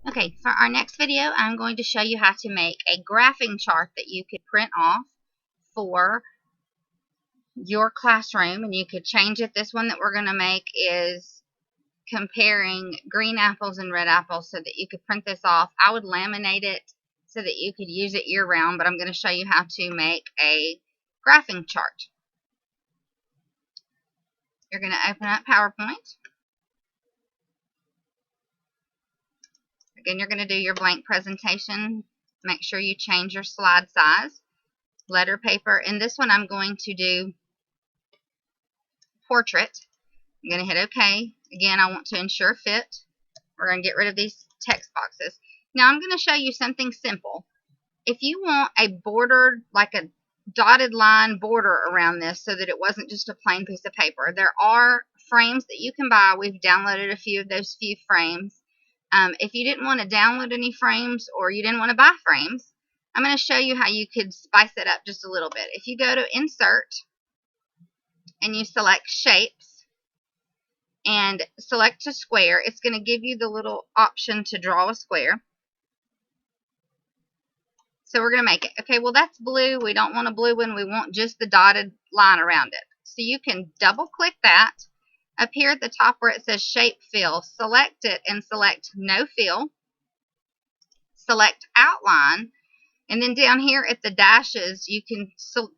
Okay, for our next video, I'm going to show you how to make a graphing chart that you could print off for your classroom, and you could change it. This one that we're going to make is comparing green apples and red apples so that you could print this off. I would laminate it so that you could use it year-round, but I'm going to show you how to make a graphing chart. You're going to open up PowerPoint. Again, you're going to do your blank presentation. Make sure you change your slide size. Letter paper. In this one, I'm going to do portrait. I'm going to hit OK. Again, I want to ensure fit. We're going to get rid of these text boxes. Now, I'm going to show you something simple. If you want a bordered, like a dotted line border around this so that it wasn't just a plain piece of paper, there are frames that you can buy. We've downloaded a few of those few frames. If you didn't want to download any frames or you didn't want to buy frames, I'm going to show you how you could spice it up just a little bit. If you go to Insert and you select Shapes and select a square, it's going to give you the little option to draw a square. So we're going to make it. Okay, well that's blue. We don't want a blue one. We want just the dotted line around it. So you can double click that. Up here at the top where it says Shape Fill, select it and select No Fill. Select Outline. And then down here at the dashes, you can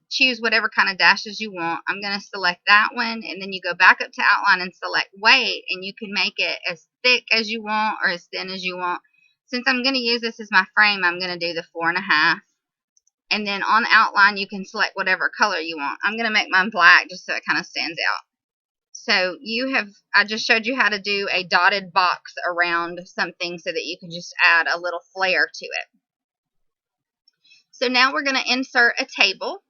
choose whatever kind of dashes you want. I'm going to select that one, and then you go back up to Outline and select Weight, and you can make it as thick as you want or as thin as you want. Since I'm going to use this as my frame, I'm going to do the 4.5. And then on Outline, you can select whatever color you want. I'm going to make mine black just so it kind of stands out. So I just showed you how to do a dotted box around something so that you can just add a little flair to it. So now we're going to insert a table,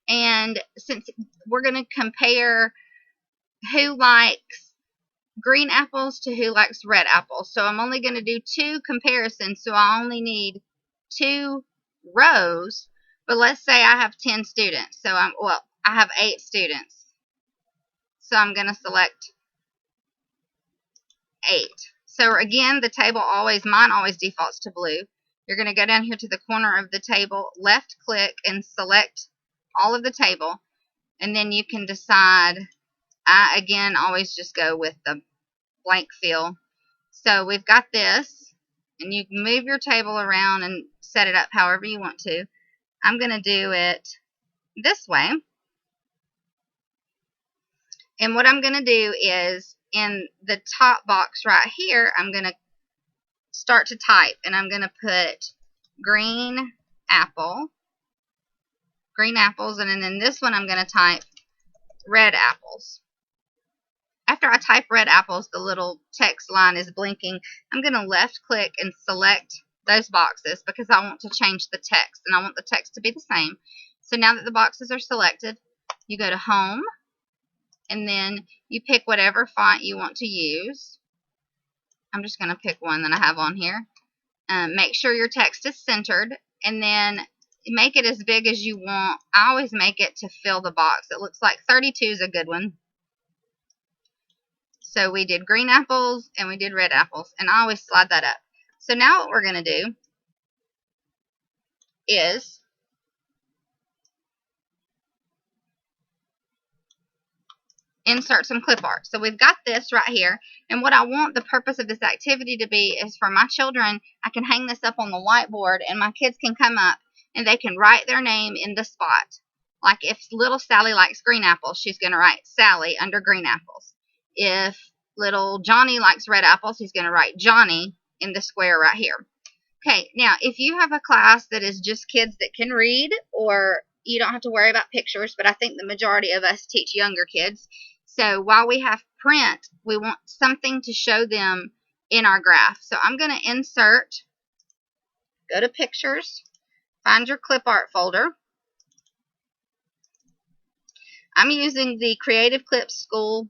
and since we're going to compare who likes green apples to who likes red apples, so I'm only going to do 2 comparisons, so I only need 2 rows, but let's say I have 10 students, so I have 8 students, so I'm going to select 8. So again, the table mine always defaults to blue. You're going to go down here to the corner of the table, left click, and select all of the table. And then you can decide, I again always just go with the blank fill. So we've got this, and you can move your table around and set it up however you want to. I'm going to do it this way. And what I'm going to do is in the top box right here, I'm going to start to type, and I'm going to put green apples, and then in this one I'm going to type red apples. After I type red apples, the little text line is blinking. I'm going to left click and select those boxes because I want to change the text, and I want the text to be the same. So now that the boxes are selected, you go to Home, and then you pick whatever font you want to use. I'm just going to pick one that I have on here. Make sure your text is centered, and then make it as big as you want. I always make it to fill the box. It looks like 32 is a good one. So we did green apples and we did red apples, and I always slide that up. So now what we're going to do is insert some clip art. So we've got this right here, and what I want the purpose of this activity to be is for my children, I can hang this up on the whiteboard, and my kids can come up and they can write their name in the spot. Like if little Sally likes green apples, she's going to write Sally under green apples. If little Johnny likes red apples, he's going to write Johnny in the square right here. Okay, now if you have a class that is just kids that can read, or you don't have to worry about pictures, but I think the majority of us teach younger kids. So while we have print, we want something to show them in our graph. So I'm going to insert, go to Pictures, find your clip art folder. I'm using the Creative Clips School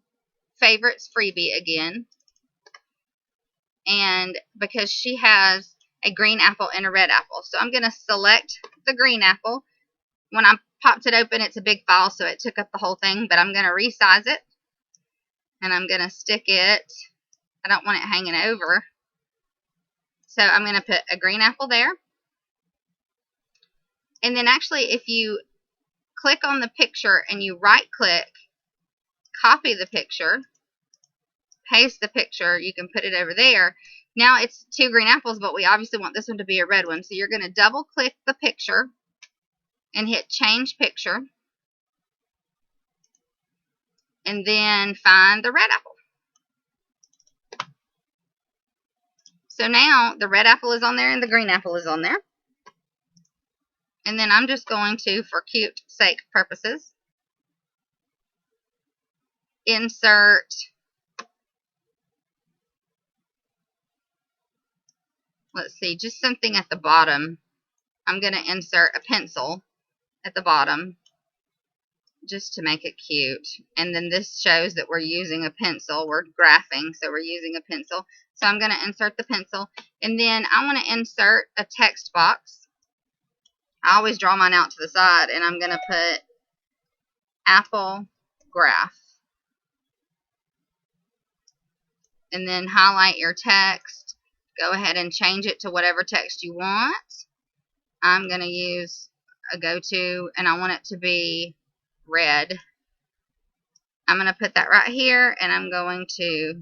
Favorites freebie again, and because she has a green apple and a red apple. So I'm going to select the green apple. When I popped it open, it's a big file, so it took up the whole thing, but I'm going to resize it, and I'm going to stick it, I don't want it hanging over, So I'm going to put a green apple there. And then actually, if you click on the picture and you right click, copy the picture, paste the picture, you can put it over there. Now it's 2 green apples, but we obviously want this one to be a red one. So you're going to double click the picture and hit change picture. And then find the red apple. So now the red apple is on there and the green apple is on there. And then I'm just going to, for cute sake purposes, insert, let's see, just something at the bottom. I'm going to insert a pencil at the bottom just to make it cute. And then this shows that we're using a pencil. We're graphing, so we're using a pencil. So I'm going to insert the pencil. And then I want to insert a text box. I always draw mine out to the side, and I'm going to put apple graph. And then highlight your text. Go ahead and change it to whatever text you want. I'm going to use a go-to, and I want it to be red. I'm going to put that right here, and I'm going to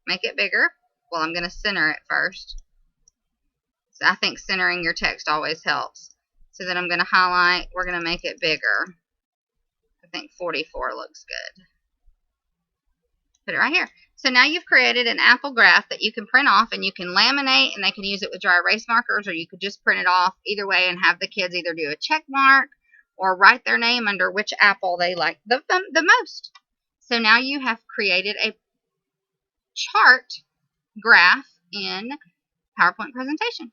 make it bigger. Well, I'm going to center it first. So I think centering your text always helps. So then I'm going to highlight. We're going to make it bigger. I think 44 looks good. Put it right here. So now you've created an apple graph that you can print off, and you can laminate, and they can use it with dry erase markers, or you could just print it off either way and have the kids either do a check mark or write their name under which apple they like the most. So now you have created a chart graph in PowerPoint presentation.